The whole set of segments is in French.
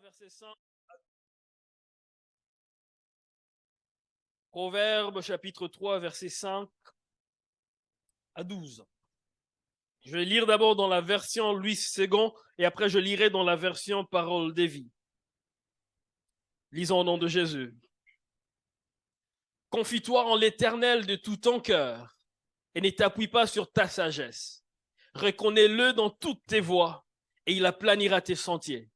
verset 5. Proverbes chapitre 3, verset 5 à 12. Je vais lire d'abord dans la version Louis II et après je lirai dans la version Parole de vie. Lisons au nom de Jésus. Confie-toi en l'Éternel de tout ton cœur et ne t'appuie pas sur ta sagesse. Reconnais-le dans toutes tes voies et il aplanira tes sentiers.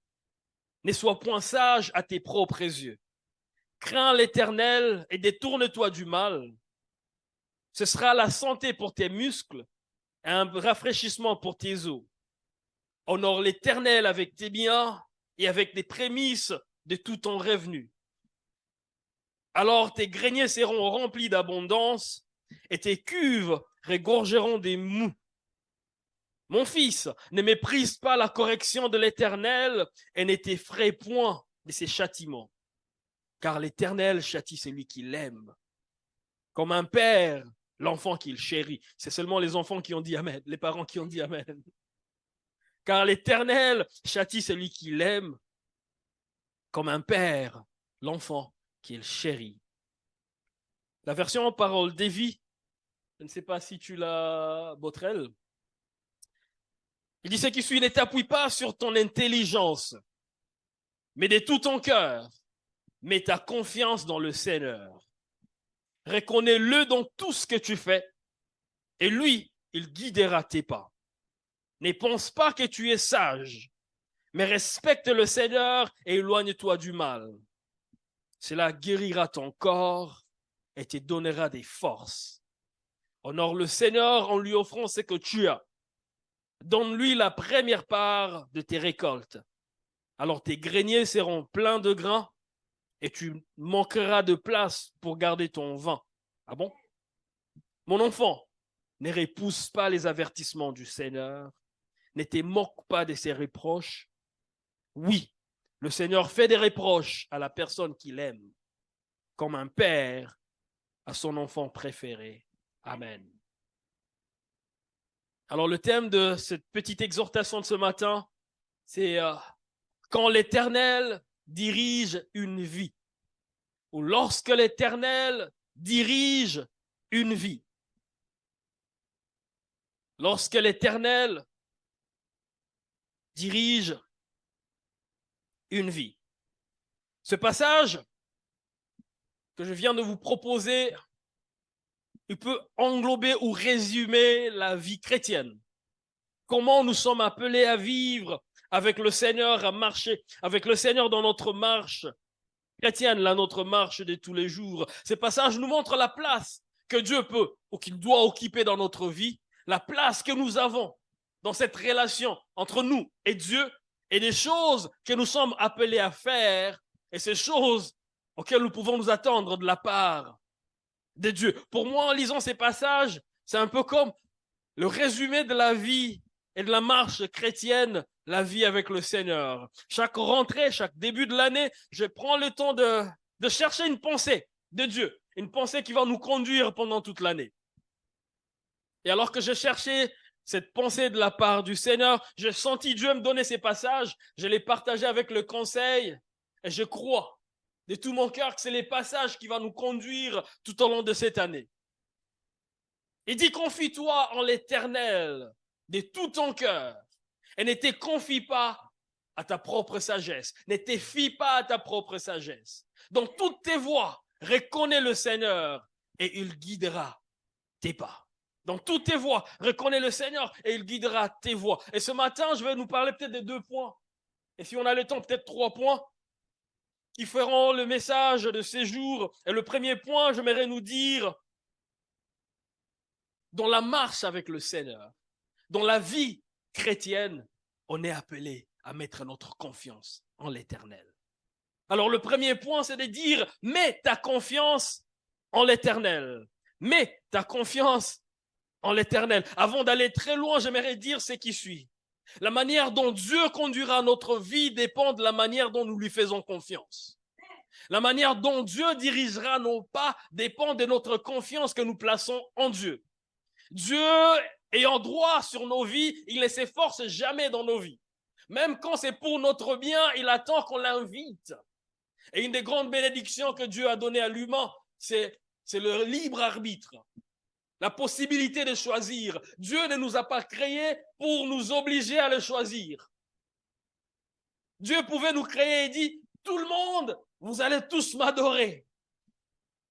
Ne sois point sage à tes propres yeux. Crains l'Éternel et détourne-toi du mal. Ce sera la santé pour tes muscles et un rafraîchissement pour tes os. Honore l'Éternel avec tes biens et avec des prémices de tout ton revenu. Alors tes greniers seront remplis d'abondance et tes cuves regorgeront des mous. Mon fils, ne méprise pas la correction de l'Éternel et ne t'effraie point de ses châtiments. Car l'Éternel châtie celui qui l'aime. Comme un père, l'enfant qu'il chérit. C'est seulement les enfants qui ont dit Amen, les parents qui ont dit Amen. Car l'Éternel châtie celui qui l'aime, comme un père, l'enfant qu'il chérit. La version en parole de vie, je ne sais pas si tu l'as, Botrel. Il dit ce qui suit, ne t'appuie pas sur ton intelligence, mais de tout ton cœur, mets ta confiance dans le Seigneur. Reconnais-le dans tout ce que tu fais, et lui, il guidera tes pas. Ne pense pas que tu es sage, mais respecte le Seigneur et éloigne-toi du mal. Cela guérira ton corps et te donnera des forces. Honore le Seigneur en lui offrant ce que tu as. Donne-lui la première part de tes récoltes. Alors tes greniers seront pleins de grains et tu manqueras de place pour garder ton vin. Ah bon? Mon enfant, ne repousse pas les avertissements du Seigneur. Ne te moque pas de ses reproches. Oui, le Seigneur fait des reproches à la personne qu'il aime, comme un père à son enfant préféré. Amen. Alors le thème de cette petite exhortation de ce matin, c'est quand l'Éternel dirige une vie, ou lorsque l'Éternel dirige une vie. Lorsque l'Éternel dirige une vie. Ce passage que je viens de vous proposer, il peut englober ou résumer la vie chrétienne. Comment nous sommes appelés à vivre avec le Seigneur, à marcher avec le Seigneur dans notre marche chrétienne, là, notre marche de tous les jours. Ces passages nous montrent la place que Dieu peut ou qu'il doit occuper dans notre vie, la place que nous avons dans cette relation entre nous et Dieu et des choses que nous sommes appelés à faire et ces choses auxquelles nous pouvons nous attendre de la part de Dieu. Pour moi, en lisant ces passages, c'est un peu comme le résumé de la vie et de la marche chrétienne, la vie avec le Seigneur. Chaque rentrée, chaque début de l'année, je prends le temps de chercher une pensée de Dieu, une pensée qui va nous conduire pendant toute l'année. Et alors que je cherchais cette pensée de la part du Seigneur, j'ai senti Dieu me donner ces passages, je les partageais avec le conseil et je crois de tout mon cœur que c'est les passages qui vont nous conduire tout au long de cette année. Il dit, confie-toi en l'Éternel de tout ton cœur et ne te confie pas à ta propre sagesse. Ne te fie pas à ta propre sagesse. Dans toutes tes voies, reconnais le Seigneur et il guidera tes pas. Dans toutes tes voies, reconnais le Seigneur et il guidera tes voies. Et ce matin, je vais nous parler peut-être de 2 points. Et si on a le temps, peut-être 3 points qui feront le message de ces jours. Et le premier point, j'aimerais nous dire, dans la marche avec le Seigneur, dans la vie chrétienne, on est appelé à mettre notre confiance en l'Éternel. Alors le premier point, c'est de dire, mets ta confiance en l'Éternel. Mets ta confiance en l'Éternel. Avant d'aller très loin, j'aimerais dire ce qui suit. La manière dont Dieu conduira notre vie dépend de la manière dont nous lui faisons confiance. La manière dont Dieu dirigera nos pas dépend de notre confiance que nous plaçons en Dieu. Dieu ayant droit sur nos vies, il ne s'efforce jamais dans nos vies. Même quand c'est pour notre bien, il attend qu'on l'invite. Et une des grandes bénédictions que Dieu a données à l'humain, c'est le libre arbitre. La possibilité de choisir. Dieu ne nous a pas créés pour nous obliger à le choisir. Dieu pouvait nous créer et dit, tout le monde, vous allez tous m'adorer.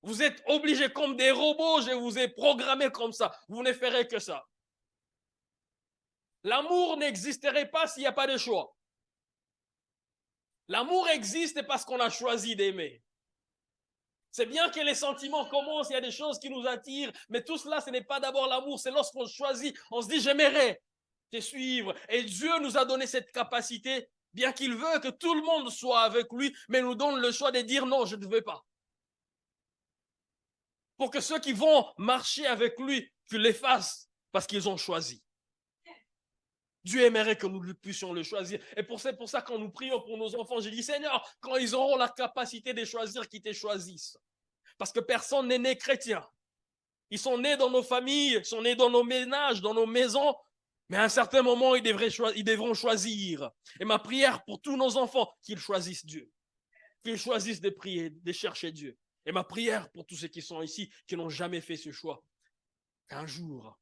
Vous êtes obligés comme des robots, je vous ai programmé comme ça. Vous ne ferez que ça. L'amour n'existerait pas s'il n'y a pas de choix. L'amour existe parce qu'on a choisi d'aimer. C'est bien que les sentiments commencent, il y a des choses qui nous attirent, mais tout cela, ce n'est pas d'abord l'amour, c'est lorsqu'on choisit, on se dit, j'aimerais te suivre. Et Dieu nous a donné cette capacité, bien qu'il veut que tout le monde soit avec lui, mais nous donne le choix de dire non, je ne veux pas. Pour que ceux qui vont marcher avec lui, qu'ils les fassent parce qu'ils ont choisi. Dieu aimerait que nous puissions le choisir. Et c'est pour ça quand nous prions pour nos enfants, je dis, Seigneur, quand ils auront la capacité de choisir, qu'ils te choisissent. Parce que personne n'est né chrétien. Ils sont nés dans nos familles, ils sont nés dans nos ménages, dans nos maisons, mais à un certain moment, ils devront choisir. Et ma prière pour tous nos enfants, qu'ils choisissent Dieu. Qu'ils choisissent de prier, de chercher Dieu. Et ma prière pour tous ceux qui sont ici, qui n'ont jamais fait ce choix, qu'un jour,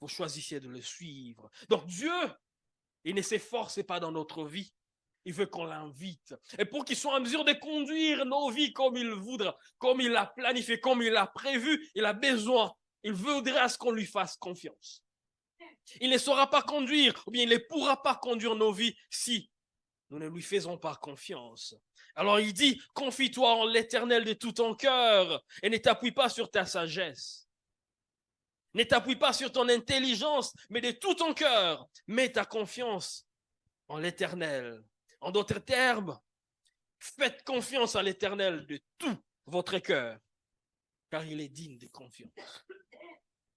vous choisissiez de le suivre. Donc Dieu, il ne s'efforce pas dans notre vie. Il veut qu'on l'invite. Et pour qu'il soit en mesure de conduire nos vies comme il voudra, comme il l'a planifié, comme il l'a prévu, il a besoin. Il voudrait à ce qu'on lui fasse confiance. Il ne saura pas conduire, ou bien il ne pourra pas conduire nos vies si nous ne lui faisons pas confiance. Alors il dit, confie-toi en l'Éternel de tout ton cœur et ne t'appuie pas sur ta sagesse. Ne t'appuie pas sur ton intelligence, mais de tout ton cœur, mets ta confiance en l'Éternel. En d'autres termes, faites confiance à l'Éternel de tout votre cœur, car il est digne de confiance.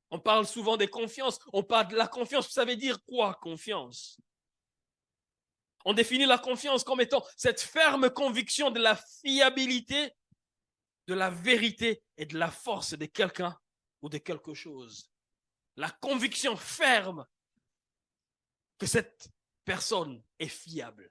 On parle souvent de confiance, on parle de la confiance, ça veut dire quoi, confiance? On définit la confiance comme étant cette ferme conviction de la fiabilité, de la vérité et de la force de quelqu'un ou de quelque chose. La conviction ferme que cette personne est fiable.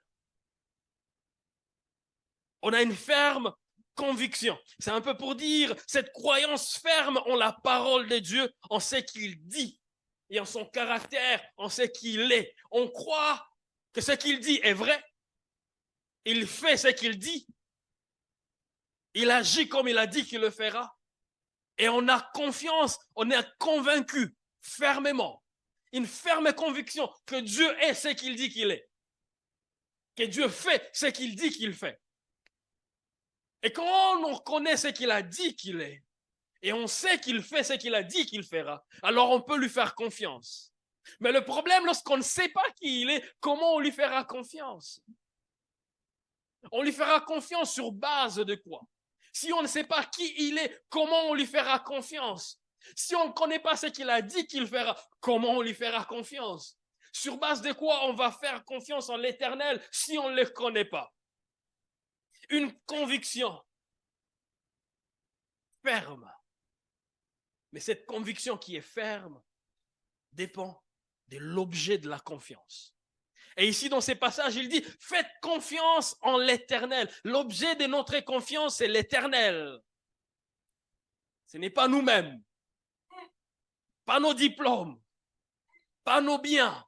On a une ferme conviction. C'est un peu pour dire cette croyance ferme en la parole de Dieu, en ce qu'il dit et en son caractère, en ce qu'il est. On croit que ce qu'il dit est vrai. Il fait ce qu'il dit. Il agit comme il a dit qu'il le fera. Et on a confiance, on est convaincu fermement. Une ferme conviction que Dieu est ce qu'il dit qu'il est. Que Dieu fait ce qu'il dit qu'il fait. Et quand on connaît ce qu'il a dit qu'il est, et on sait qu'il fait ce qu'il a dit qu'il fera, alors on peut lui faire confiance. Mais le problème, lorsqu'on ne sait pas qui il est, comment on lui fera confiance? On lui fera confiance sur base de quoi? Si on ne sait pas qui il est, comment on lui fera confiance? Si on ne connaît pas ce qu'il a dit qu'il fera, comment on lui fera confiance? Sur base de quoi on va faire confiance en l'Éternel si on ne le connaît pas? Une conviction ferme. Mais cette conviction qui est ferme dépend de l'objet de la confiance. Et ici, dans ces passages, il dit, faites confiance en l'Éternel. L'objet de notre confiance, c'est l'Éternel. Ce n'est pas nous-mêmes, pas nos diplômes, pas nos biens,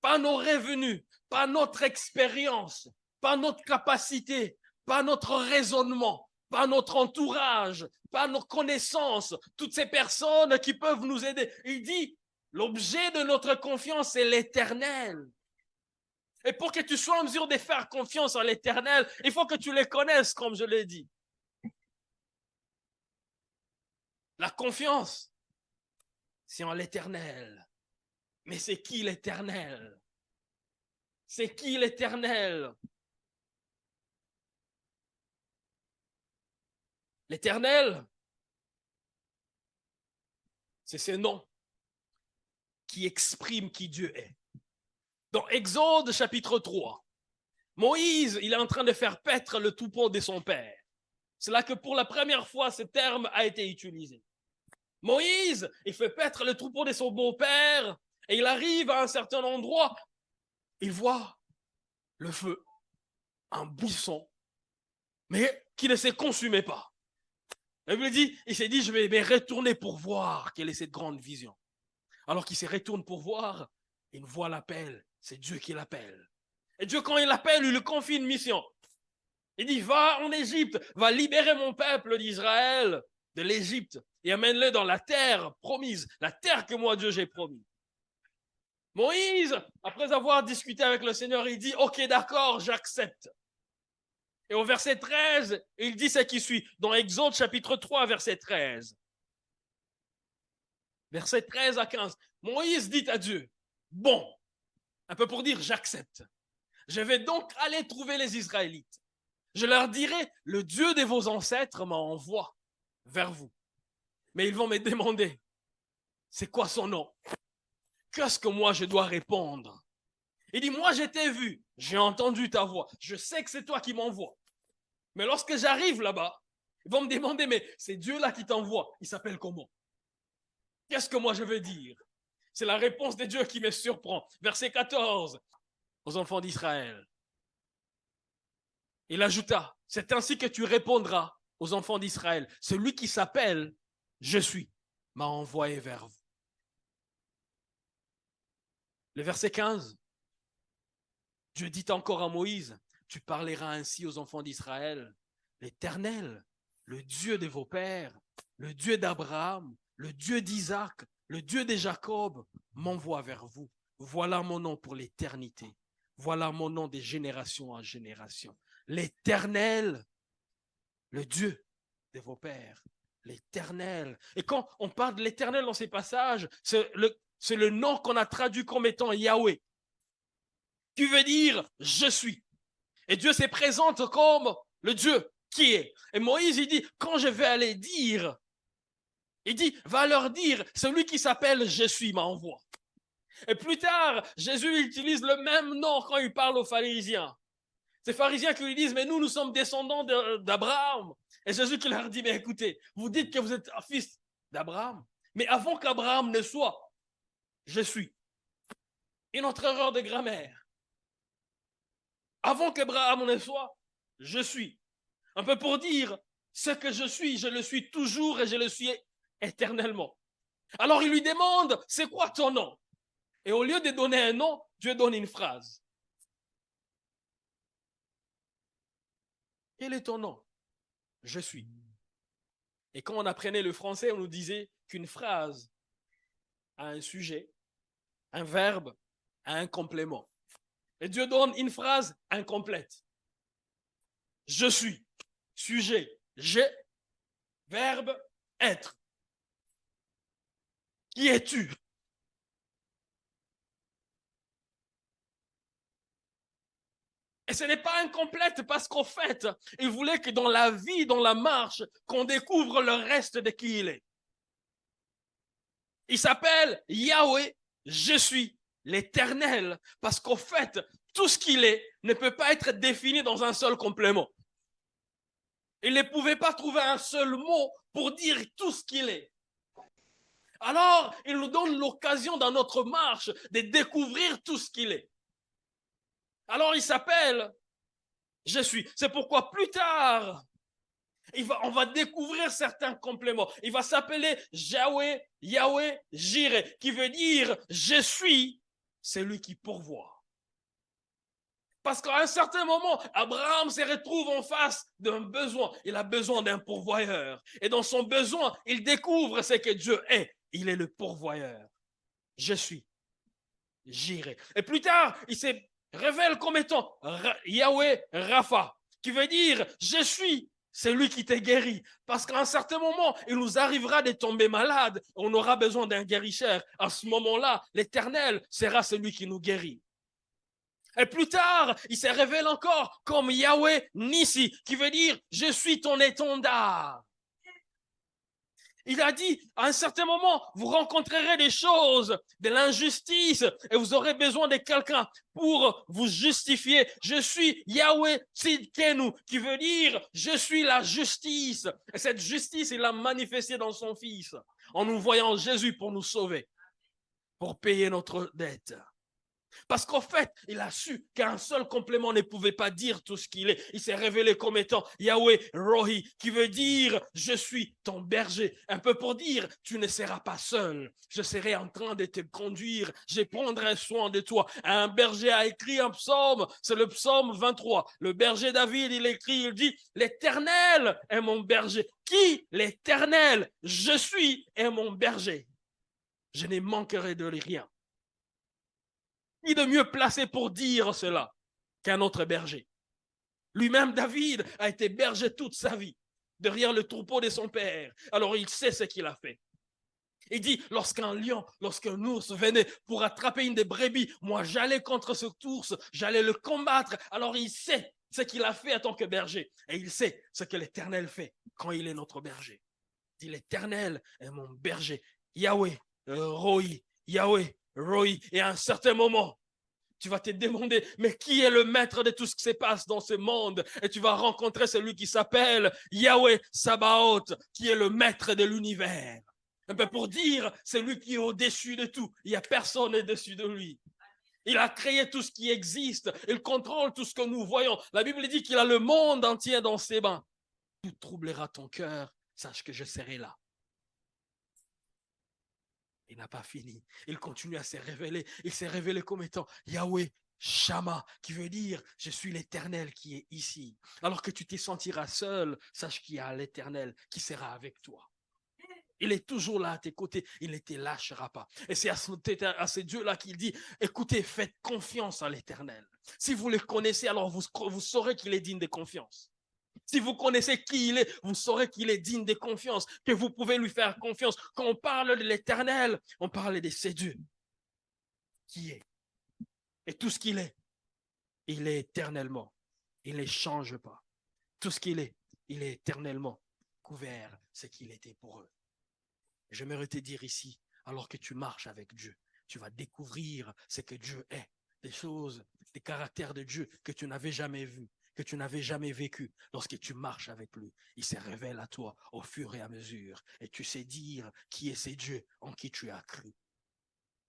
pas nos revenus, pas notre expérience, pas notre capacité, pas notre raisonnement, pas notre entourage, pas nos connaissances, toutes ces personnes qui peuvent nous aider. Il dit, l'objet de notre confiance, c'est l'Éternel. Et pour que tu sois en mesure de faire confiance en l'Éternel, il faut que tu les connaisses, comme je l'ai dit. La confiance, c'est en l'Éternel. Mais c'est qui l'Éternel? C'est qui l'Éternel? L'Éternel, c'est ce nom qui exprime qui Dieu est. Dans Exode chapitre 3, Moïse, il est en train de faire paître le troupeau de son père. C'est là que pour la première fois, ce terme a été utilisé. Moïse, il fait paître le troupeau de son beau-père et il arrive à un certain endroit. Il voit le feu, un buisson, mais qui ne se consumait pas. La Bible dit, il s'est dit, je vais me retourner pour voir quelle est cette grande vision. Alors qu'il se retourne pour voir, une voix l'appelle, c'est Dieu qui l'appelle. Et Dieu, quand il l'appelle, il lui confie une mission. Il dit, va en Égypte, va libérer mon peuple d'Israël de l'Égypte et amène-le dans la terre promise, la terre que moi, Dieu, j'ai promis. Moïse, après avoir discuté avec le Seigneur, il dit, ok, d'accord, j'accepte. Et au verset 13, il dit ce qui suit, dans Exode chapitre 3, verset 13. Verset 13 à 15. Moïse dit à Dieu, bon, un peu pour dire, j'accepte. Je vais donc aller trouver les Israélites. Je leur dirai, le Dieu de vos ancêtres m'envoie vers vous. Mais ils vont me demander, c'est quoi son nom? Qu'est-ce que moi je dois répondre? Il dit, moi je t'ai vu, j'ai entendu ta voix, je sais que c'est toi qui m'envoies. Mais lorsque j'arrive là-bas, ils vont me demander, mais c'est Dieu là qui t'envoie, il s'appelle comment? Qu'est-ce que moi je veux dire? C'est la réponse de Dieu qui me surprend. Verset 14, aux enfants d'Israël. Il ajouta, c'est ainsi que tu répondras aux enfants d'Israël. Celui qui s'appelle « Je suis » m'a envoyé vers vous. Le verset 15, Dieu dit encore à Moïse, tu parleras ainsi aux enfants d'Israël. L'Éternel, le Dieu de vos pères, le Dieu d'Abraham, le Dieu d'Isaac, le Dieu de Jacob, m'envoie vers vous. Voilà mon nom pour l'éternité. Voilà mon nom de génération en génération. L'Éternel, le Dieu de vos pères, l'Éternel. Et quand on parle de l'Éternel dans ces passages, c'est le nom qu'on a traduit comme étant Yahweh, qui veut dire « je suis ». Et Dieu se présente comme le Dieu qui est. Et Moïse, il dit, quand je vais aller dire, il dit, va leur dire, celui qui s'appelle « je suis » m'envoie. Et plus tard, Jésus utilise le même nom quand il parle aux pharisiens. Ces pharisiens qui lui disent, mais nous sommes descendants d'Abraham. Et Jésus qui leur dit, mais écoutez, vous dites que vous êtes un fils d'Abraham, mais avant qu'Abraham ne soit, je suis. Une autre erreur de grammaire. Avant qu'Abraham ne soit, je suis. Un peu pour dire, ce que je le suis toujours et je le suis éternellement. Alors il lui demande, c'est quoi ton nom? Et au lieu de donner un nom, Dieu donne une phrase. Quel est ton nom? Je suis. Et quand on apprenait le français, on nous disait qu'une phrase a un sujet, un verbe, a un complément. Et Dieu donne une phrase incomplète. Je suis. Sujet, j'ai. Verbe, être. Qui es-tu? Et ce n'est pas incomplète parce qu'en fait, il voulait que dans la vie, dans la marche, qu'on découvre le reste de qui il est. Il s'appelle Yahweh, je suis l'Éternel, parce qu'en fait, tout ce qu'il est ne peut pas être défini dans un seul complément. Il ne pouvait pas trouver un seul mot pour dire tout ce qu'il est. Alors, il nous donne l'occasion dans notre marche de découvrir tout ce qu'il est. Alors, il s'appelle je suis. C'est pourquoi plus tard, on va découvrir certains compléments. Il va s'appeler Yahweh, Yahweh, Jireh, qui veut dire je suis celui qui pourvoit. Parce qu'à un certain moment, Abraham se retrouve en face d'un besoin. Il a besoin d'un pourvoyeur. Et dans son besoin, il découvre ce que Dieu est. Il est le pourvoyeur. Je suis Jireh. Et plus tard, il se révèle comme étant Yahweh Rapha, qui veut dire je suis celui qui t'a guéri. Parce qu'à un certain moment, il nous arrivera de tomber malade. On aura besoin d'un guérisseur. À ce moment-là, l'Éternel sera celui qui nous guérit. Et plus tard, il se révèle encore comme Yahweh Nissi, qui veut dire je suis ton étendard. Il a dit, à un certain moment, vous rencontrerez des choses, de l'injustice, et vous aurez besoin de quelqu'un pour vous justifier. Je suis Yahweh Tzidkenu, qui veut dire, je suis la justice. Et cette justice, il l'a manifestée dans son Fils, en nous voyant Jésus pour nous sauver, pour payer notre dette. Parce qu'en fait, il a su qu'un seul complément ne pouvait pas dire tout ce qu'il est. Il s'est révélé comme étant Yahweh Rohi, qui veut dire « Je suis ton berger ». Un peu pour dire « Tu ne seras pas seul. Je serai en train de te conduire. Je prendrai soin de toi ». Un berger a écrit un psaume, c'est le psaume 23. Le berger David, il écrit, il dit « L'Éternel est mon berger ». Qui? L'Éternel. Je suis est mon berger. Je ne manquerai de rien. Qui de mieux placé pour dire cela qu'un autre berger? Lui-même, David, a été berger toute sa vie, derrière le troupeau de son père. Alors il sait ce qu'il a fait. Il dit, lorsqu'un lion, lorsqu'un ours venait pour attraper une des brebis, moi j'allais contre ce ours, j'allais le combattre. Alors il sait ce qu'il a fait en tant que berger. Et il sait ce que l'Éternel fait quand il est notre berger. Il dit, l'Éternel est mon berger. Yahweh, Rohi, Yahweh, Rohi. Et à un certain moment, tu vas te demander, mais qui est le maître de tout ce qui se passe dans ce monde? Et tu vas rencontrer celui qui s'appelle Yahweh Sabaoth, qui est le maître de l'univers. Un peu pour dire, c'est lui qui est au-dessus de tout. Il n'y a personne au-dessus de lui. Il a créé tout ce qui existe. Il contrôle tout ce que nous voyons. La Bible dit qu'il a le monde entier dans ses mains. Tout troublera ton cœur. Sache que je serai là. Il n'a pas fini. Il continue à se révéler. Il s'est révélé comme étant Yahweh Shama, qui veut dire je suis l'Éternel qui est ici. Alors que tu te sentiras seul, sache qu'il y a l'Éternel qui sera avec toi. Il est toujours là à tes côtés. Il ne te lâchera pas. Et c'est à ce Dieu-là qu'il dit, écoutez, faites confiance à l'Éternel. Si vous le connaissez, alors vous saurez qu'il est digne de confiance. Si vous connaissez qui il est, vous saurez qu'il est digne de confiance, que vous pouvez lui faire confiance. Quand on parle de l'Éternel, on parle de ce Dieu qui est. Et tout ce qu'il est, il est éternellement. Il ne change pas. Tout ce qu'il est, il est éternellement couvert, ce qu'il était pour eux. J'aimerais te dire ici, alors que tu marches avec Dieu, tu vas découvrir ce que Dieu est, des choses, des caractères de Dieu que tu n'avais jamais vus, que tu n'avais jamais vécu. Lorsque tu marches avec lui, il se révèle à toi au fur et à mesure. Et tu sais dire qui est ce Dieu en qui tu as cru.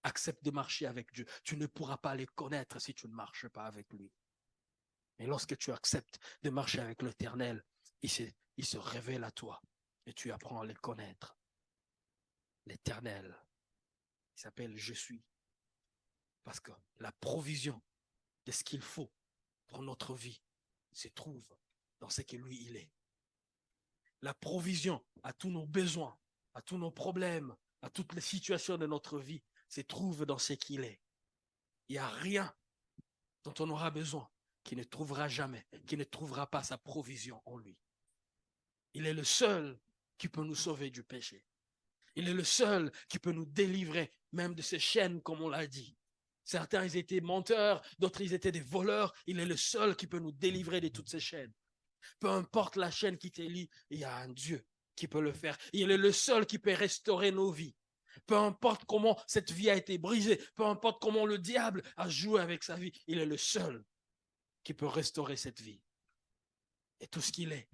Accepte de marcher avec Dieu. Tu ne pourras pas les connaître si tu ne marches pas avec lui. Mais lorsque tu acceptes de marcher avec l'Éternel, il se révèle à toi et tu apprends à les connaître. L'Éternel, il s'appelle Je suis. Parce que la provision de ce qu'il faut pour notre vie se trouve dans ce que lui, il est. La provision à tous nos besoins, à tous nos problèmes, à toutes les situations de notre vie se trouve dans ce qu'il est. Il n'y a rien dont on aura besoin qui ne trouvera jamais, qui ne trouvera pas sa provision en lui. Il est le seul qui peut nous sauver du péché. Il est le seul qui peut nous délivrer même de ces chaînes, comme on l'a dit. Certains, ils étaient menteurs, d'autres, ils étaient des voleurs. Il est le seul qui peut nous délivrer de toutes ces chaînes. Peu importe la chaîne qui te lie, il y a un Dieu qui peut le faire. Il est le seul qui peut restaurer nos vies. Peu importe comment cette vie a été brisée, peu importe comment le diable a joué avec sa vie, il est le seul qui peut restaurer cette vie. Et tout ce qu'il est,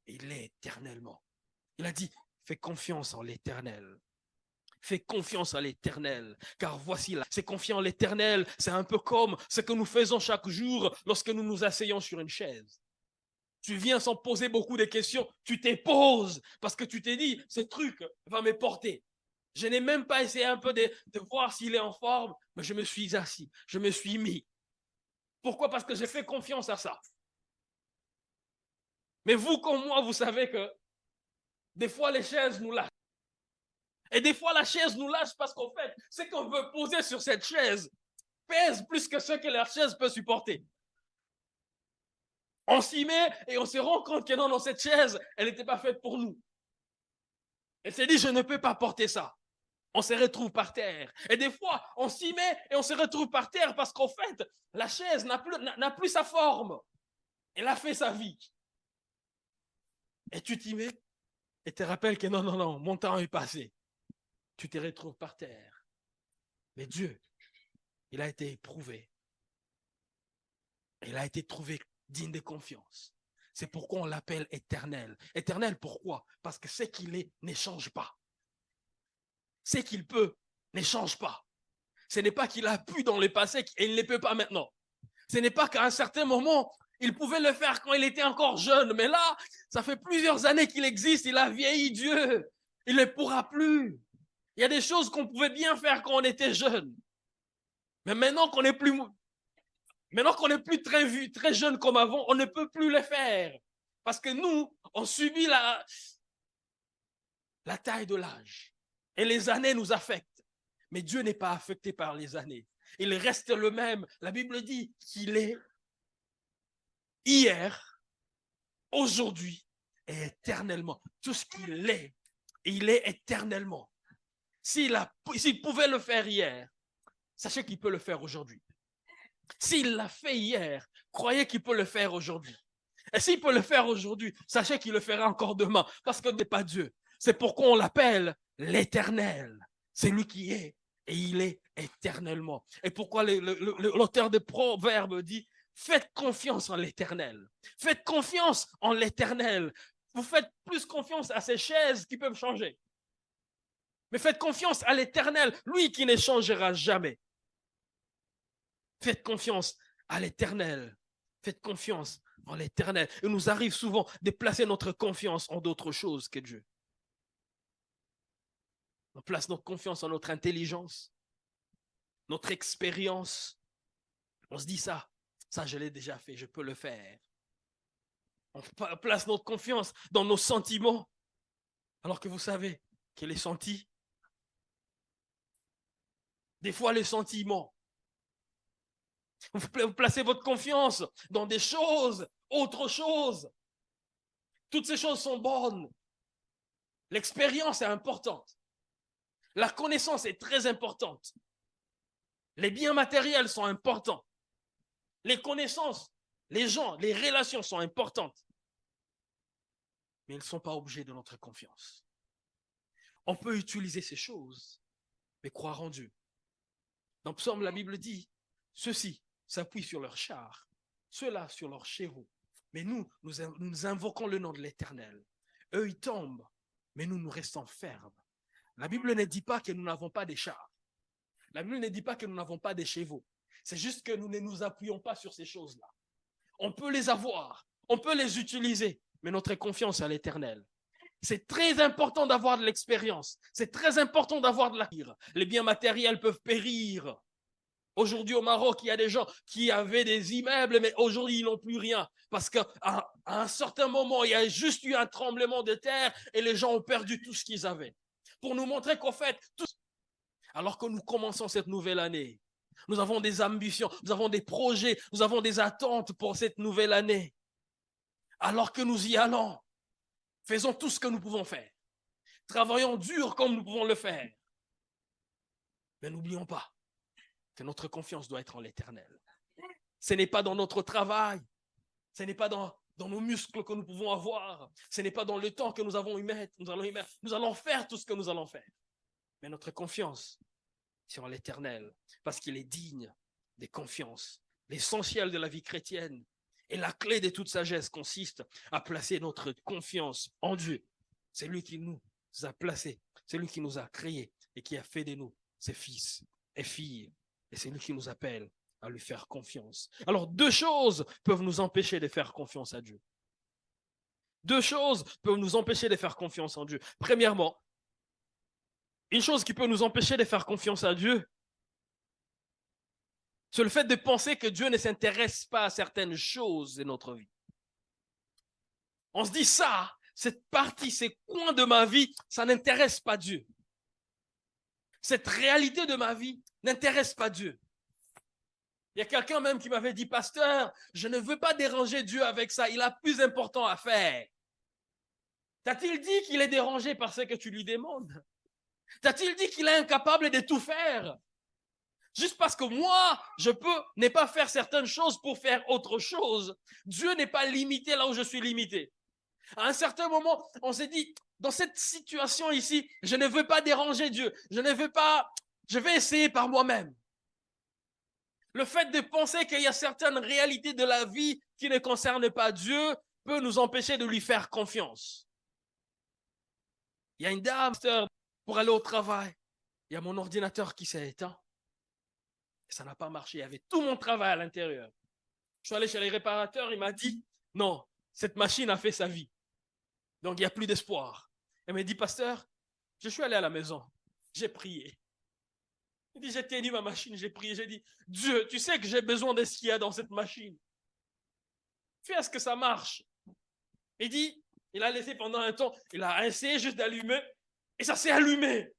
il est éternellement. Il a dit, fais confiance en l'Éternel. Fais confiance à l'Éternel, car voici là, c'est confiant en l'Éternel, c'est un peu comme ce que nous faisons chaque jour lorsque nous nous asseyons sur une chaise. Tu viens sans poser beaucoup de questions, tu te poses parce que tu t'es dit, ce truc va me porter. Je n'ai même pas essayé un peu de voir s'il est en forme, mais je me suis assis, je me suis mis. Pourquoi? Parce que j'ai fait confiance à ça. Mais vous comme moi, vous savez que des fois les chaises nous lâchent. Et des fois la chaise nous lâche parce qu'en fait, ce qu'on veut poser sur cette chaise pèse plus que ce que la chaise peut supporter. On s'y met et on se rend compte que non, cette chaise, elle n'était pas faite pour nous. Elle s'est dit, je ne peux pas porter ça. On se retrouve par terre. Et des fois, on s'y met et on se retrouve par terre parce qu'en fait, la chaise n'a plus sa forme. Elle a fait sa vie. Et tu t'y mets et te rappelles que non, mon temps est passé. Tu te retrouves par terre. Mais Dieu, il a été éprouvé. Il a été trouvé digne de confiance. C'est pourquoi on l'appelle éternel. Éternel, pourquoi? Parce que ce qu'il est ne change pas. Ce qu'il peut ne change pas. Ce n'est pas qu'il a pu dans le passé et il ne peut pas maintenant. Ce n'est pas qu'à un certain moment, il pouvait le faire quand il était encore jeune. Mais là, ça fait plusieurs années qu'il existe. Il a vieilli, Dieu. Il ne pourra plus. Il y a des choses qu'on pouvait bien faire quand on était jeune. Mais maintenant qu'on n'est plus, très jeune comme avant, on ne peut plus les faire. Parce que nous, on subit la taille de l'âge. Et les années nous affectent. Mais Dieu n'est pas affecté par les années. Il reste le même. La Bible dit qu'il est hier, aujourd'hui et éternellement. Tout ce qu'il est, il est éternellement. S'il pouvait le faire hier, sachez qu'il peut le faire aujourd'hui. S'il l'a fait hier, croyez qu'il peut le faire aujourd'hui. Et s'il peut le faire aujourd'hui, sachez qu'il le fera encore demain. Parce que ce n'est pas Dieu. C'est pourquoi on l'appelle l'Éternel. C'est lui qui est. Et il est éternellement. Et pourquoi l'auteur des Proverbes dit faites confiance en l'Éternel. Faites confiance en l'Éternel. Vous faites plus confiance à ces chaises qui peuvent changer. Mais faites confiance à l'Éternel, lui qui ne changera jamais. Faites confiance à l'Éternel. Faites confiance en l'Éternel. Il nous arrive souvent de placer notre confiance en d'autres choses que Dieu. On place notre confiance en notre intelligence, notre expérience. On se dit ça je l'ai déjà fait, je peux le faire. On place notre confiance dans nos sentiments, alors que vous savez que les sentis, des fois les sentiments, vous placez votre confiance dans des choses, autre chose. Toutes ces choses sont bonnes. L'expérience est importante. La connaissance est très importante. Les biens matériels sont importants. Les connaissances, les gens, les relations sont importantes. Mais elles ne sont pas objets de notre confiance. On peut utiliser ces choses, mais croire en Dieu. Dans Psaume, la Bible dit, ceux-ci s'appuient sur leurs chars, ceux-là sur leurs chevaux. Mais nous invoquons le nom de l'Éternel. Eux, ils tombent, mais nous restons fermes. La Bible ne dit pas que nous n'avons pas des chars. La Bible ne dit pas que nous n'avons pas des chevaux. C'est juste que nous ne nous appuyons pas sur ces choses-là. On peut les avoir, on peut les utiliser, mais notre confiance à l'Éternel. C'est très important d'avoir de l'expérience. C'est très important d'avoir de l'acquis. Les biens matériels peuvent périr. Aujourd'hui, au Maroc, il y a des gens qui avaient des immeubles, mais aujourd'hui, ils n'ont plus rien. Parce qu'à un certain moment, il y a juste eu un tremblement de terre et les gens ont perdu tout ce qu'ils avaient. Pour nous montrer qu'en fait, alors que nous commençons cette nouvelle année, nous avons des ambitions, nous avons des projets, nous avons des attentes pour cette nouvelle année. Alors que nous y allons, faisons tout ce que nous pouvons faire. Travaillons dur comme nous pouvons le faire. Mais n'oublions pas que notre confiance doit être en l'Éternel. Ce n'est pas dans notre travail, ce n'est pas dans nos muscles que nous pouvons avoir, ce n'est pas dans le temps que nous allons y mettre. Nous allons faire tout ce que nous allons faire. Mais notre confiance, c'est en l'Éternel, parce qu'il est digne des confiances. L'essentiel de la vie chrétienne et la clé de toute sagesse consiste à placer notre confiance en Dieu. C'est lui qui nous a placés, c'est lui qui nous a créés et qui a fait de nous ses fils et filles. Et c'est lui qui nous appelle à lui faire confiance. Alors, deux choses peuvent nous empêcher de faire confiance à Dieu. Deux choses peuvent nous empêcher de faire confiance en Dieu. Premièrement, une chose qui peut nous empêcher de faire confiance à Dieu, c'est le fait de penser que Dieu ne s'intéresse pas à certaines choses de notre vie. On se dit ça, cette partie, ces coins de ma vie, ça n'intéresse pas Dieu. Cette réalité de ma vie n'intéresse pas Dieu. Il y a quelqu'un même qui m'avait dit, pasteur, je ne veux pas déranger Dieu avec ça, il a plus important à faire. T'a-t-il dit qu'il est dérangé par ce que tu lui demandes? T'a-t-il dit qu'il est incapable de tout faire? Juste parce que moi, je peux ne pas faire certaines choses pour faire autre chose. Dieu n'est pas limité là où je suis limité. À un certain moment, on s'est dit, dans cette situation ici, je ne veux pas déranger Dieu. Je vais essayer par moi-même. Le fait de penser qu'il y a certaines réalités de la vie qui ne concernent pas Dieu peut nous empêcher de lui faire confiance. Il y a une dame, pour aller au travail. Il y a mon ordinateur qui s'est éteint. Et ça n'a pas marché. Il y avait tout mon travail à l'intérieur. Je suis allé chez les réparateurs, il m'a dit, non, cette machine a fait sa vie. Donc, il n'y a plus d'espoir. Elle m'a dit, pasteur, je suis allé à la maison. J'ai prié. Il dit, j'ai tenu ma machine, j'ai prié. J'ai dit, Dieu, tu sais que j'ai besoin de ce qu'il y a dans cette machine. Fais à ce que ça marche. Il dit, il a laissé pendant un temps, il a essayé juste d'allumer, et ça s'est allumé.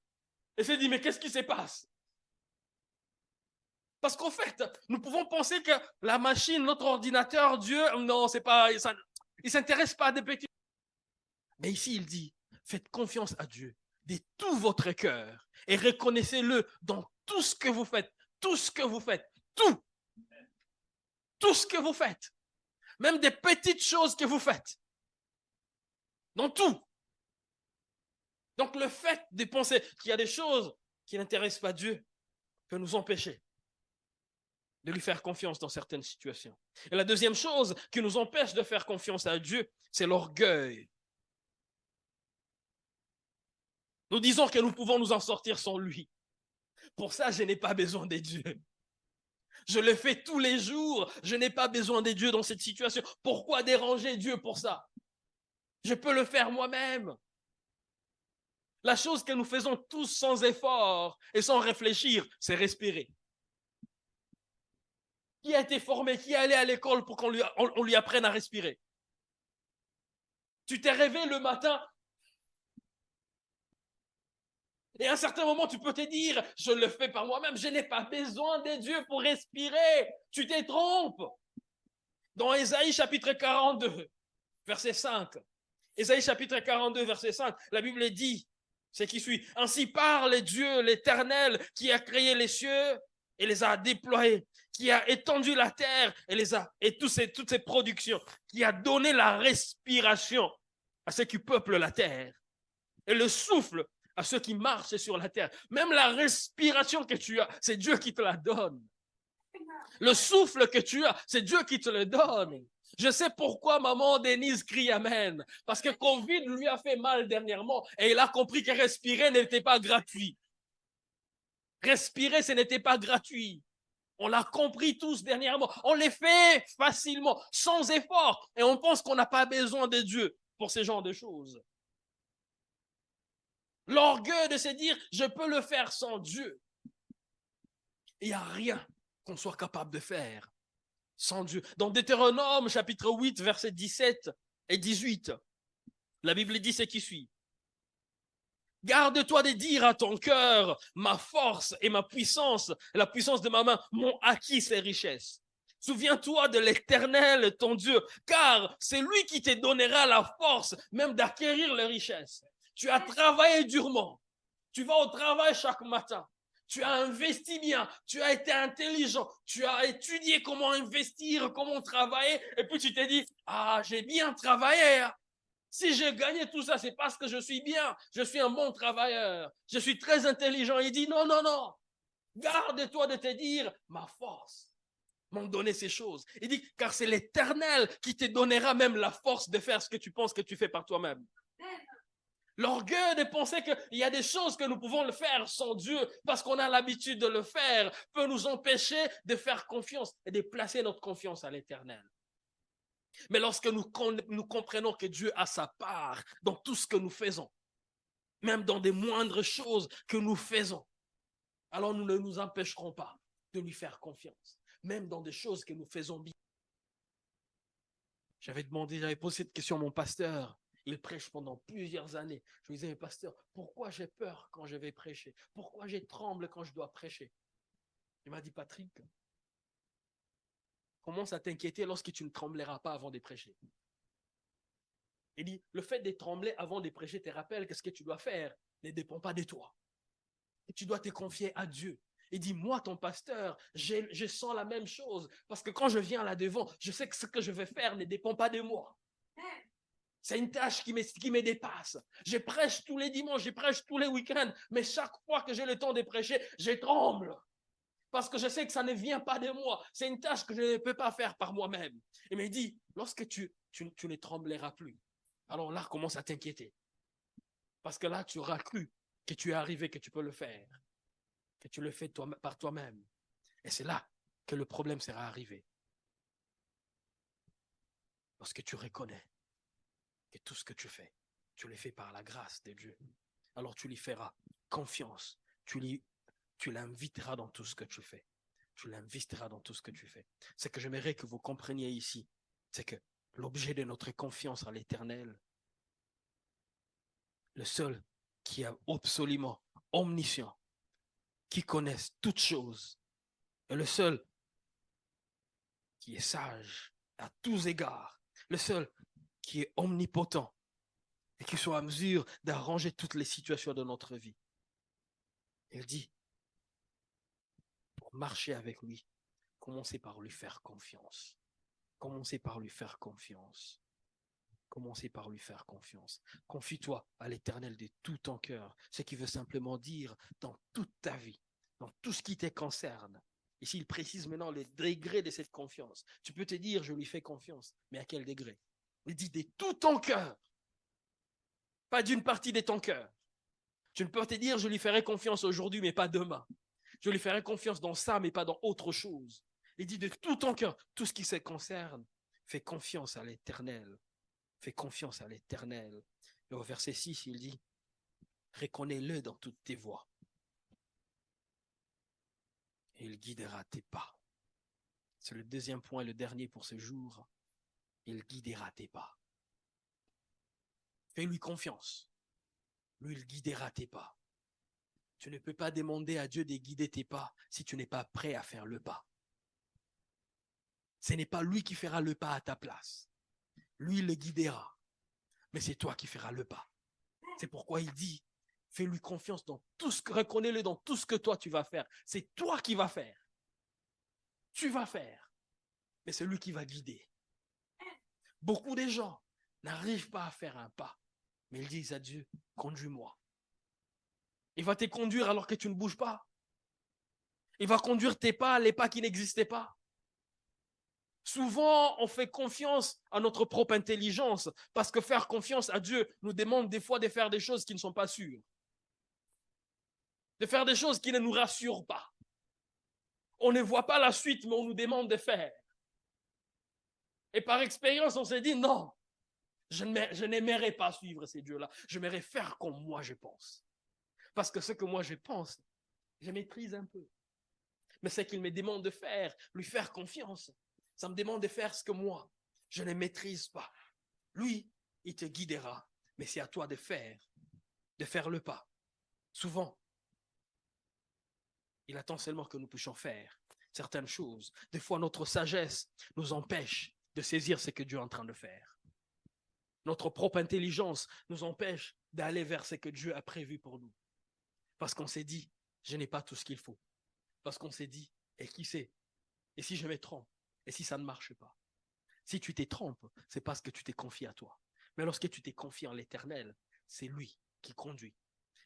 Et s'est dit, mais qu'est-ce qui se passe? Parce qu'en fait, nous pouvons penser que la machine, notre ordinateur, Dieu, non, c'est pas, ça, il s'intéresse pas à des petits. Mais ici, il dit, faites confiance à Dieu de tout votre cœur et reconnaissez-le dans tout ce que vous faites, tout ce que vous faites, tout ce que vous faites, même des petites choses que vous faites, dans tout. Donc le fait de penser qu'il y a des choses qui n'intéressent pas Dieu peut nous empêcher de lui faire confiance dans certaines situations. Et la deuxième chose qui nous empêche de faire confiance à Dieu, c'est l'orgueil. Nous disons que nous pouvons nous en sortir sans lui. Pour ça, je n'ai pas besoin de Dieu. Je le fais tous les jours. Je n'ai pas besoin de Dieu dans cette situation. Pourquoi déranger Dieu pour ça? Je peux le faire moi-même. La chose que nous faisons tous sans effort et sans réfléchir, c'est respirer. Qui a été formé, qui est allé à l'école pour qu'on lui apprenne à respirer? Tu t'es réveillé le matin et à un certain moment, tu peux te dire, je le fais par moi-même, je n'ai pas besoin de Dieu pour respirer. Tu te trompes. Dans Ésaïe chapitre 42, verset 5, Ésaïe chapitre 42, verset 5, la Bible dit, c'est qui suit, ainsi parle Dieu l'Éternel qui a créé les cieux et les a déployés, qui a étendu la terre et toutes ces productions, qui a donné la respiration à ceux qui peuplent la terre et le souffle à ceux qui marchent sur la terre. Même la respiration que tu as, c'est Dieu qui te la donne. Le souffle que tu as, c'est Dieu qui te le donne. Je sais pourquoi maman Denise crie Amen. Parce que Covid lui a fait mal dernièrement et il a compris que respirer n'était pas gratuit. Respirer, ce n'était pas gratuit. On l'a compris tous dernièrement. On les fait facilement, sans effort. Et on pense qu'on n'a pas besoin de Dieu pour ce genre de choses. L'orgueil de se dire, je peux le faire sans Dieu. Il n'y a rien qu'on soit capable de faire sans Dieu. Dans Deutéronome, chapitre 8, versets 17 et 18, la Bible dit ce qui suit. Garde-toi de dire à ton cœur, ma force et ma puissance, la puissance de ma main m'ont acquis ces richesses. Souviens-toi de l'Éternel, ton Dieu, car c'est lui qui te donnera la force même d'acquérir les richesses. Tu as travaillé durement. Tu vas au travail chaque matin. Tu as investi bien, tu as été intelligent, tu as étudié comment investir, comment travailler, et puis tu t'es dit, ah, j'ai bien travaillé. Si j'ai gagné tout ça, c'est parce que je suis bien, je suis un bon travailleur, je suis très intelligent. Il dit, non, non, non, garde-toi de te dire, ma force m'ont donné ces choses. Il dit, car c'est l'Éternel qui te donnera même la force de faire ce que tu penses que tu fais par toi-même. L'orgueil de penser qu'il y a des choses que nous pouvons le faire sans Dieu parce qu'on a l'habitude de le faire peut nous empêcher de faire confiance et de placer notre confiance à l'Éternel. Mais lorsque nous comprenons que Dieu a sa part dans tout ce que nous faisons, même dans des moindres choses que nous faisons, alors nous ne nous empêcherons pas de lui faire confiance, même dans des choses que nous faisons bien. J'avais posé cette question à mon pasteur. Il prêche pendant plusieurs années. Je lui disais, mais pasteur, pourquoi j'ai peur quand je vais prêcher? Pourquoi je tremble quand je dois prêcher? Il m'a dit, Patrick, commence à t'inquiéter lorsque tu ne trembleras pas avant de prêcher. Il dit, le fait de trembler avant de prêcher te rappelle que ce que tu dois faire ne dépend pas de toi. Et tu dois te confier à Dieu. Il dit, moi, ton pasteur, je sens la même chose. Parce que quand je viens là devant, je sais que ce que je vais faire ne dépend pas de moi. C'est une tâche qui me dépasse. Je prêche tous les dimanches, je prêche tous les week-ends, mais chaque fois que j'ai le temps de prêcher, je tremble. Parce que je sais que ça ne vient pas de moi. C'est une tâche que je ne peux pas faire par moi-même. Il me dit, lorsque tu ne trembleras plus, alors là, commence à t'inquiéter. Parce que là, tu auras cru que tu es arrivé, que tu peux le faire, que tu le fais par toi-même. Et c'est là que le problème sera arrivé. Parce que tu reconnais que tout ce que tu fais, tu le fais par la grâce de Dieu. Alors tu lui feras confiance. Tu l'inviteras dans tout ce que tu fais. Tu l'investeras dans tout ce que tu fais. Ce que j'aimerais que vous compreniez ici, c'est que l'objet de notre confiance à l'Éternel, le seul qui est absolument omniscient, qui connaisse toutes choses, et le seul qui est sage à tous égards, le seul qui est omnipotent et qui soit à mesure d'arranger toutes les situations de notre vie. Il dit, pour marcher avec lui, commencez par lui faire confiance. Commencez par lui faire confiance. Commencez par lui faire confiance. Confie-toi à l'Éternel de tout ton cœur, ce qui veut simplement dire dans toute ta vie, dans tout ce qui te concerne. Ici, il précise maintenant le degré de cette confiance. Tu peux te dire, je lui fais confiance, mais à quel degré? Il dit de tout ton cœur, pas d'une partie de ton cœur. Tu ne peux te dire, je lui ferai confiance aujourd'hui, mais pas demain. Je lui ferai confiance dans ça, mais pas dans autre chose. Il dit de tout ton cœur, tout ce qui se concerne, fais confiance à l'Éternel. Fais confiance à l'Éternel. Et au verset 6, il dit, reconnais-le dans toutes tes voies. Et il guidera tes pas. C'est le deuxième point, le dernier pour ce jour. Il guidera tes pas. Fais-lui confiance. Lui, il guidera tes pas. Tu ne peux pas demander à Dieu de guider tes pas si tu n'es pas prêt à faire le pas. Ce n'est pas lui qui fera le pas à ta place. Lui, il le guidera. Mais c'est toi qui feras le pas. C'est pourquoi il dit, fais-lui confiance dans tout ce que, reconnais-le dans tout ce que toi tu vas faire. C'est toi qui vas faire. Tu vas faire. Mais c'est lui qui va guider. Beaucoup de gens n'arrivent pas à faire un pas. Mais ils disent à Dieu, conduis-moi. Il va te conduire alors que tu ne bouges pas. Il va conduire tes pas, les pas qui n'existaient pas. Souvent, on fait confiance à notre propre intelligence parce que faire confiance à Dieu nous demande des fois de faire des choses qui ne sont pas sûres. De faire des choses qui ne nous rassurent pas. On ne voit pas la suite, mais on nous demande de faire. Et par expérience, on s'est dit, non, je n'aimerais pas suivre ces dieux-là. J'aimerais faire comme moi je pense. Parce que ce que moi je pense, je maîtrise un peu. Mais ce qu'il me demande de faire, lui faire confiance, ça me demande de faire ce que moi, je ne maîtrise pas. Lui, il te guidera, mais c'est à toi de faire le pas. Souvent, il attend seulement que nous puissions faire certaines choses. Des fois, notre sagesse nous empêche de saisir ce que Dieu est en train de faire. Notre propre intelligence nous empêche d'aller vers ce que Dieu a prévu pour nous. Parce qu'on s'est dit, je n'ai pas tout ce qu'il faut. Parce qu'on s'est dit, et qui sait? Et si je me trompe? Et si ça ne marche pas? Si tu te trompes, c'est parce que tu t'es confié à toi. Mais lorsque tu t'es confié en l'Éternel, c'est lui qui conduit.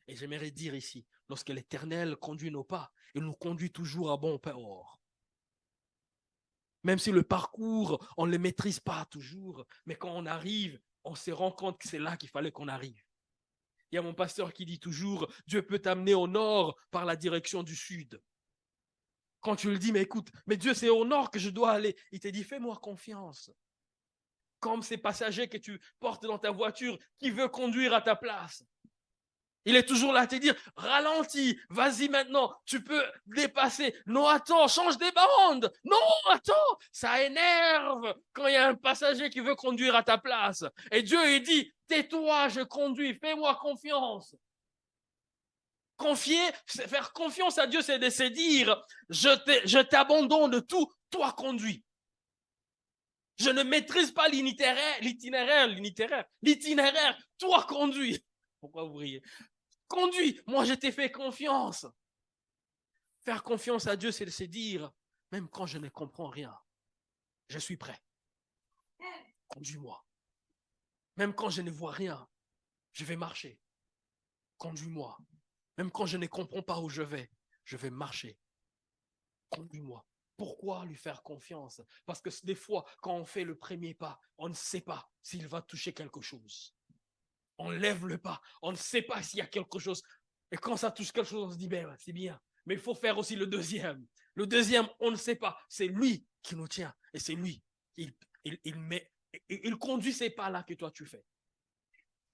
Et j'aimerais dire ici, lorsque l'Éternel conduit nos pas, il nous conduit toujours à bon port. Même si le parcours, on ne le maîtrise pas toujours, mais quand on arrive, on se rend compte que c'est là qu'il fallait qu'on arrive. Il y a mon pasteur qui dit toujours, Dieu peut t'amener au nord par la direction du sud. Quand tu le dis, mais écoute, mais Dieu, c'est au nord que je dois aller. Il te dit, fais-moi confiance. Comme ces passagers que tu portes dans ta voiture, qui veut conduire à ta place. Il est toujours là à te dire, ralentis, vas-y maintenant, tu peux dépasser. Non, attends, change des bandes. Non, attends, ça énerve quand il y a un passager qui veut conduire à ta place. Et Dieu, il dit, tais-toi, je conduis, fais-moi confiance. Faire confiance à Dieu, c'est de se dire, je t'abandonne tout, toi conduis. Je ne maîtrise pas l'itinéraire, toi conduis. Pourquoi vous riez? Conduis, moi je t'ai fait confiance. Faire confiance à Dieu, c'est de se dire, même quand je ne comprends rien, je suis prêt. Conduis-moi. Même quand je ne vois rien, je vais marcher. Conduis-moi. Même quand je ne comprends pas où je vais marcher. Conduis-moi. Pourquoi lui faire confiance? Parce que des fois, quand on fait le premier pas, on ne sait pas s'il va toucher quelque chose. On lève le pas, on ne sait pas s'il y a quelque chose. Et quand ça touche quelque chose, on se dit, ben c'est bien. Mais il faut faire aussi le deuxième. Le deuxième, on ne sait pas. C'est lui qui nous tient. Et c'est lui. Il conduit ces pas-là que toi tu fais.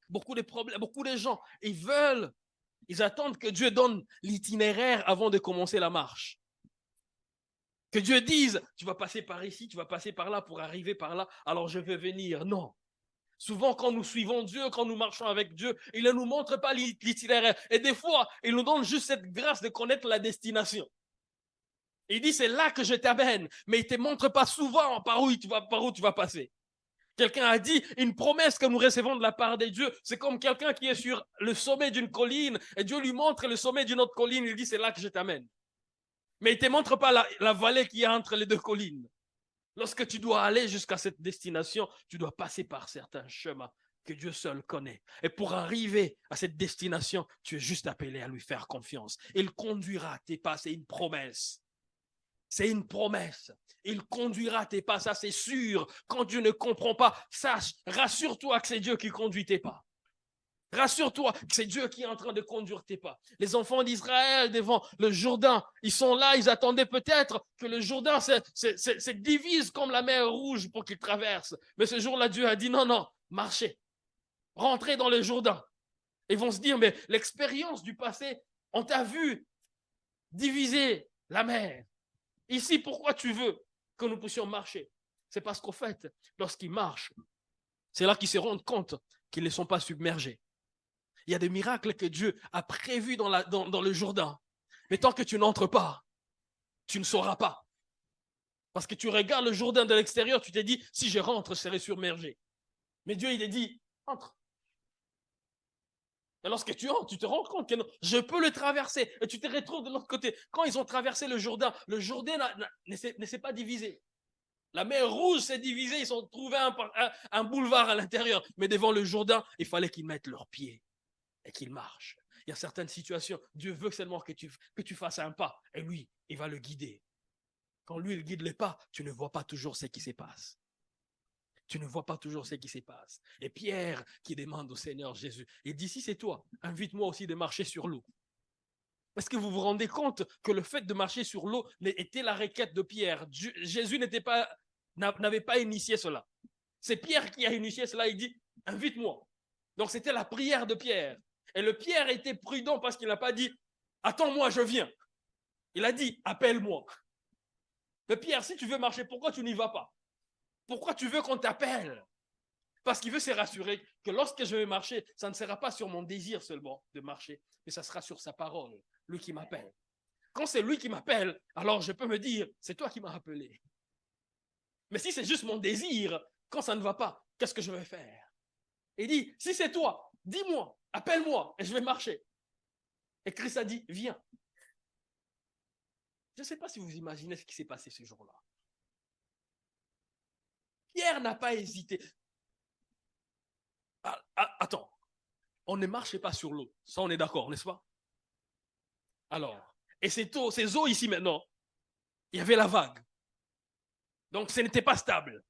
Beaucoup de problèmes, beaucoup de gens, ils attendent que Dieu donne l'itinéraire avant de commencer la marche. Que Dieu dise, tu vas passer par ici, tu vas passer par là pour arriver par là, alors je vais venir. Non. Souvent, quand nous suivons Dieu, quand nous marchons avec Dieu, il ne nous montre pas l'itinéraire. Et des fois, il nous donne juste cette grâce de connaître la destination. Il dit, c'est là que je t'amène, mais il ne te montre pas souvent par où tu vas passer. Quelqu'un a dit, une promesse que nous recevons de la part de Dieu, c'est comme quelqu'un qui est sur le sommet d'une colline et Dieu lui montre le sommet d'une autre colline, il dit, c'est là que je t'amène. Mais il ne te montre pas la vallée qui est entre les deux collines. Lorsque tu dois aller jusqu'à cette destination, tu dois passer par certains chemins que Dieu seul connaît. Et pour arriver à cette destination, tu es juste appelé à lui faire confiance. Il conduira tes pas, c'est une promesse. C'est une promesse. Il conduira tes pas, ça c'est sûr. Quand Dieu ne comprend pas, sache, rassure-toi que c'est Dieu qui conduit tes pas. Rassure-toi que c'est Dieu qui est en train de conduire tes pas. Les enfants d'Israël devant le Jourdain, ils sont là, ils attendaient peut-être que le Jourdain se divise comme la mer Rouge pour qu'ils traversent. Mais ce jour-là, Dieu a dit non, non, marchez, rentrez dans le Jourdain. Ils vont se dire, mais l'expérience du passé, on t'a vu diviser la mer. Ici, pourquoi tu veux que nous puissions marcher? C'est parce qu'au fait, lorsqu'ils marchent, c'est là qu'ils se rendent compte qu'ils ne sont pas submergés. Il y a des miracles que Dieu a prévus dans le Jourdain. Mais tant que tu n'entres pas, tu ne sauras pas. Parce que tu regardes le Jourdain de l'extérieur, tu t'es dit, si je rentre, je serai submergé. Mais Dieu, il a dit, entre. Et lorsque tu entres, tu te rends compte que non, je peux le traverser. Et tu te retrouves de l'autre côté. Quand ils ont traversé le Jourdain ne s'est pas divisé. La mer Rouge s'est divisée, ils ont trouvé un boulevard à l'intérieur. Mais devant le Jourdain, il fallait qu'ils mettent leurs pieds et qu'ils marchent. Il y a certaines situations, Dieu veut seulement que tu fasses un pas et lui, il va le guider. Quand lui, il guide les pas, tu ne vois pas toujours ce qui se passe. Tu ne vois pas toujours ce qui se passe. Et Pierre qui demande au Seigneur Jésus, il dit, si c'est toi, invite-moi aussi de marcher sur l'eau. Est-ce que vous vous rendez compte que le fait de marcher sur l'eau était la requête de Pierre? Jésus n'avait pas initié cela. C'est Pierre qui a initié cela, il dit, invite-moi. Donc c'était la prière de Pierre. Et le Pierre était prudent parce qu'il n'a pas dit, attends-moi, je viens. Il a dit, appelle-moi. Mais Pierre, si tu veux marcher, pourquoi tu n'y vas pas? Pourquoi tu veux qu'on t'appelle? Parce qu'il veut se rassurer que lorsque je vais marcher, ça ne sera pas sur mon désir seulement de marcher, mais ça sera sur sa parole, lui qui m'appelle. Quand c'est lui qui m'appelle, alors je peux me dire, c'est toi qui m'as appelé. Mais si c'est juste mon désir, quand ça ne va pas, qu'est-ce que je vais faire? Il dit, si c'est toi, dis-moi, appelle-moi et je vais marcher. Et Christ a dit, viens. Je ne sais pas si vous imaginez ce qui s'est passé ce jour-là. Pierre n'a pas hésité. Attends, on ne marchait pas sur l'eau. Ça, on est d'accord, n'est-ce pas? Alors, et ces eaux ici maintenant, il y avait la vague. Donc, ce n'était pas stable.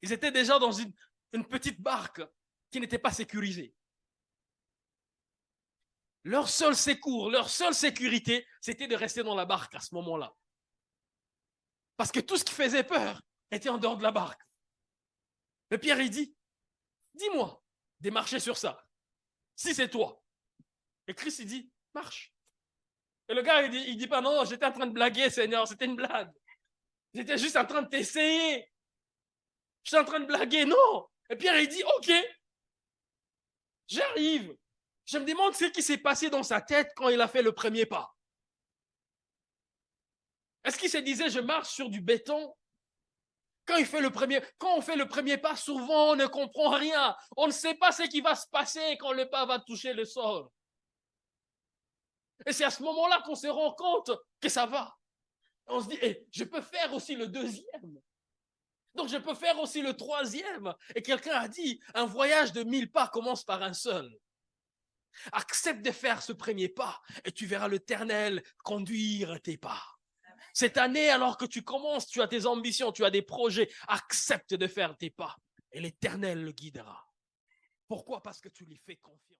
Ils étaient déjà dans une petite barque qui n'était pas sécurisée. Leur seul secours, leur seule sécurité, c'était de rester dans la barque à ce moment-là. Parce que tout ce qui faisait peur était en dehors de la barque. Mais Pierre, il dit, dis-moi de marcher sur ça, si c'est toi. Et Christ, il dit, marche. Et le gars, il dit pas, non, j'étais en train de blaguer, Seigneur, c'était une blague. J'étais juste en train de t'essayer. J'étais en train de blaguer, non. Et Pierre, il dit, ok, j'arrive. Je me demande ce qui s'est passé dans sa tête quand il a fait le premier pas. Est-ce qu'il se disait, je marche sur du béton? Quand on fait le premier pas, souvent on ne comprend rien. On ne sait pas ce qui va se passer quand le pas va toucher le sol. Et c'est à ce moment-là qu'on se rend compte que ça va. On se dit, je peux faire aussi le deuxième. Donc je peux faire aussi le troisième. Et quelqu'un a dit, un voyage de 1000 pas commence par un seul. Accepte de faire ce premier pas et tu verras l'Éternel conduire tes pas. Cette année, alors que tu commences, tu as tes ambitions, tu as des projets, accepte de faire tes pas et l'Éternel le guidera. Pourquoi? Parce que tu lui fais confiance.